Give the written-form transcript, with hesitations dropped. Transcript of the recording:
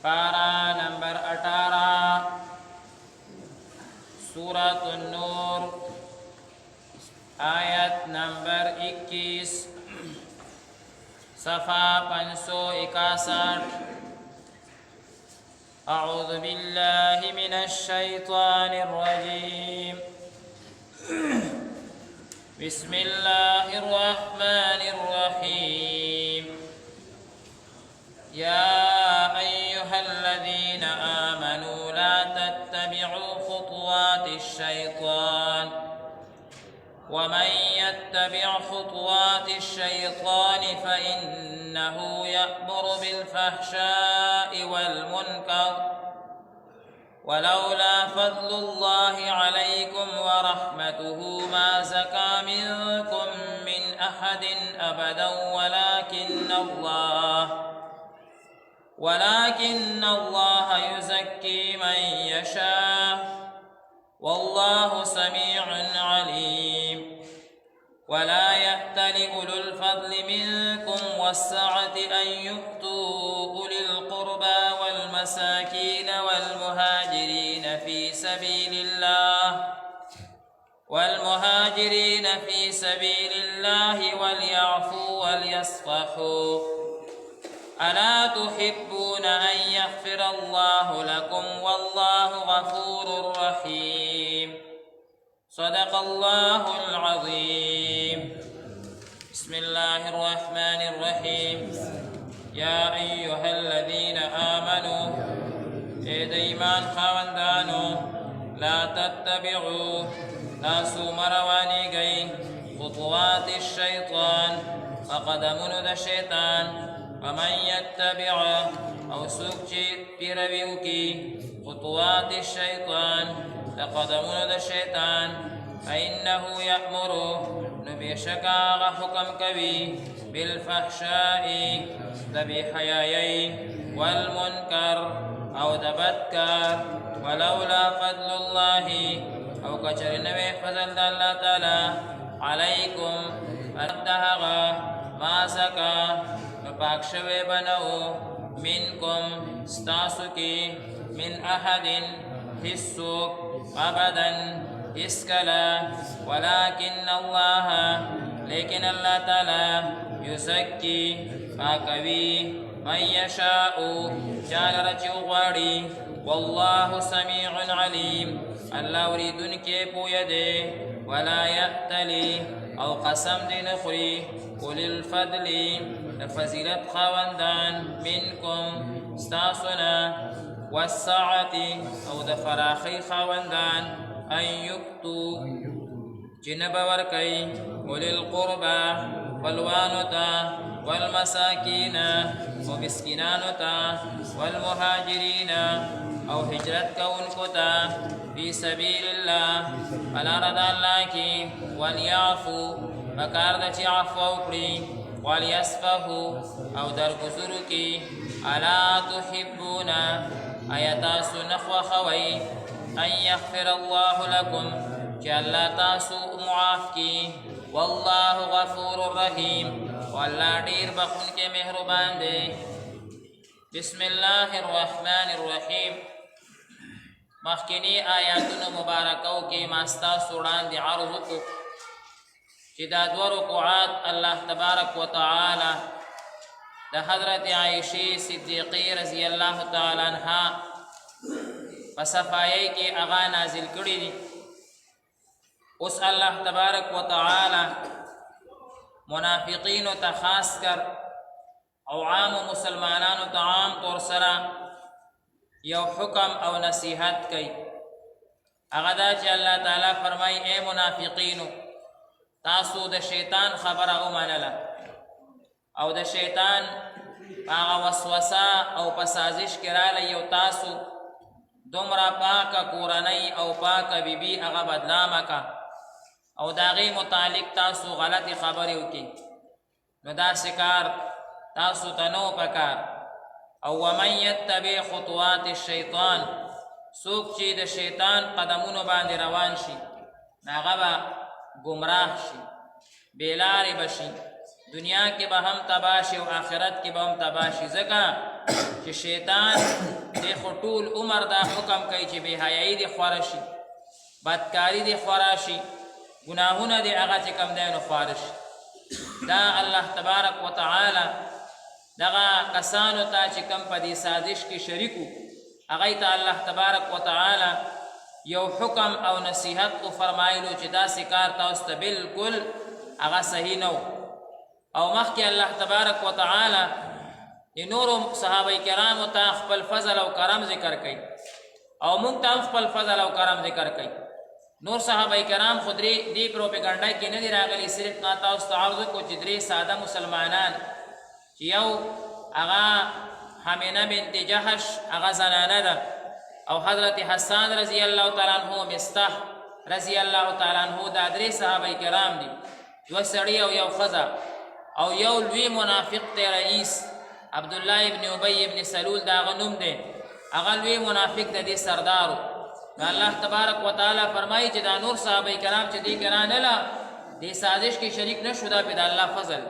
पारा नंबर 18 सूरत नूर आयत नंबर 21 सफ़ा 561 अऊज़ु बिल्लाहि मिनश शैतानिर रजीम बिस्मिल्लाहिर रहमानिर रहीम या अय्युहल्लज़ीना आमनू ला तत्तबि'ू खुतुवातिश शैतान वमन यत्तबि' खुतुवातिश शैतान फइन्नहु यअमुरु बिलफहशाइ वलमुनकर वलौला फज़्लुल्लाहि अलैकुम वरहमतुहु मा ज़का मिनकुम मिन अहदिन अबदन वलाकिन्न अल्लाह युज़क्की मन यशाअ वल्लाहु समीउन अलीम वला यअतलि उलुल फ़ज़्लि मिनकुम वस्सअति अन यु'तू उलिल क़ुर्बा वल मसाकीन वल मुहाजिरीन फ़ी सबीलिल्लाह वलयअफ़ू वलयस्फ़हू अला तुहिब्बून अन यग़फ़िरल्लाहु लकुम वल्लाहु गफ़ूरुर रहीम सदक़ल्लाहुल अज़ीम बिस्मिल्लाहिर रहमानिर रहीम या अय्युहल्लज़ीना आमनू ए ईमान खावंदानो ला तत्तबि'ू तासु मरवानी गई खुतुवातिश शैतान क़दमुनु द शैतान वमन यत्तबि'ू औ सुकची पिरविउ की खुतुवातिश शैतान क़दमुनु द शैतान फइन्नहु यअमुरु बेशका हुक्म कवी बिलफहशाइ दबी हयाई वलमुनकर औ दबदकार वलौला फज़्लुल्लाहि औ कचरनवे फज़ल द अल्लाह ताला अलैकुम अदहगा मा ज़का पाक शवे बनओ मिनकुम स्तासु की मिन अहदिन हिस्सुक अबदन इसकला वलाकिन अल्लाह लेकिन अल्लाह ताला युज़क्की पाकवी मन यशाअ चाल रचो ग्वाड़ी वल्लाहु समीउन अलीम अल्लाह उरीदुन के पूयदे वला यअतली औ कसम दिन खुरी उलिल फ़ज़ली फजीलत खावंदान मिनकुम स्तासुना वस्सअति औ द फराखी खावंदान अन युक्तू जिनब वर्कई उलिल क़ुर्बा फलवानुता वलमसाकीन व मिस्किनानुता वलमुहाजिरीन औ हिजरत का उनकोता फी सबीलिल्लाह फला रदा अल्लाह की वलयाफ़ू बकार दची अफ़्व उकड़ी वलयस्फ़हू औ दरगुज़ुरु की अला तुहिब्बून अयता सुनख़्व खवई अन यग़फ़िरल्लाहु लकुम कि अल्लाह तासु मुआफ़ की वल्लाहु गफ़ूरुर रहीम वल्लाह ढेर बख़ुन के मेहरबान दे बिस्मिल्लाहिर रहमानिर रहीम मखकिनी आयातुन मुबारकौ के मास्ता सुड़ान दि अर्ज़ को चिदा दो रुकुआत अल्लाह तबारक व तआला द हज़रत आयशा सिद्दीक़ी रज़ी अल्लाह तआला अन्हा पसफ़ाई के आगा नाजिल करी दी उस अल्लाह तबारक व तआला मुनाफिकीन ता खास कर और आम मुसलमानान ता आम तौर सरा यौ हुक्म और नसीहत कई अगदा च अल्लाह ताला फरमाई ए मुनाफिकीन तासु द शैतान खबर उमानला और द शैतान आगा वसवसा और पसाजिश कराल यौ तासु दुमरा पाक कुरनई और पाक बीबी अगा बदलामा का और दागी मुतालिक तासु गलत खबरें की नदा शिकार तासु तनो पकार और वमन यत्तबि खुतुवातिश शैतान सूक ची द शैतान कदमुन बांध रवान शी नागबा गुमराह शी बेलार बशी दुनिया के बहम तबाशी और आखिरत के बहम तबाशी जका چې شیطان د خطول عمر دا حکم کوي چې بے حیايي دې خواره شي، بدکاری دې خواره شي، ګناهونه دې هغه چې کم دی نو خواره شي. دا الله تبارک وتعالی دغه کسانو ته چې کم په دې سازش کې شریکو هغوی ته الله تبارک وتعالی یو حکم او نصیحت او فرمایلو چې داسې کار تاسو ته بالکل هغه صحیح نه او مخکې الله تبارک وتعالی د نورو صحابه کرامو ته خپل فضل او کرم ذکر کوي او موږ ته خپل فضل او کرم ذکر کوي. نور صحابه کرام خو دې پروپیګنډا کې نه دي راغلي، صرف ما تاسو ته عرض کو چې درې ساده مسلمانان چې یو هغه حمینه بنت جحش هغه زنانه ده او حضرت حسان رضی الله تعالی عنہ، مستح رضی الله تعالی عنہ، دا درې صحابه کرام دي، یو سړی او یو ښځه او یو لوی منافق دی رئیس عبدالله ابن ابی ابن سلول دا هغه نوم دی، هغه لوی منافق د دې سردارو. الله تبارک وتعالی فرمایي چې دا نور صحابه کرام چې دې کې رانله دې سازش کې شریک نه شو، دا په د الله فضل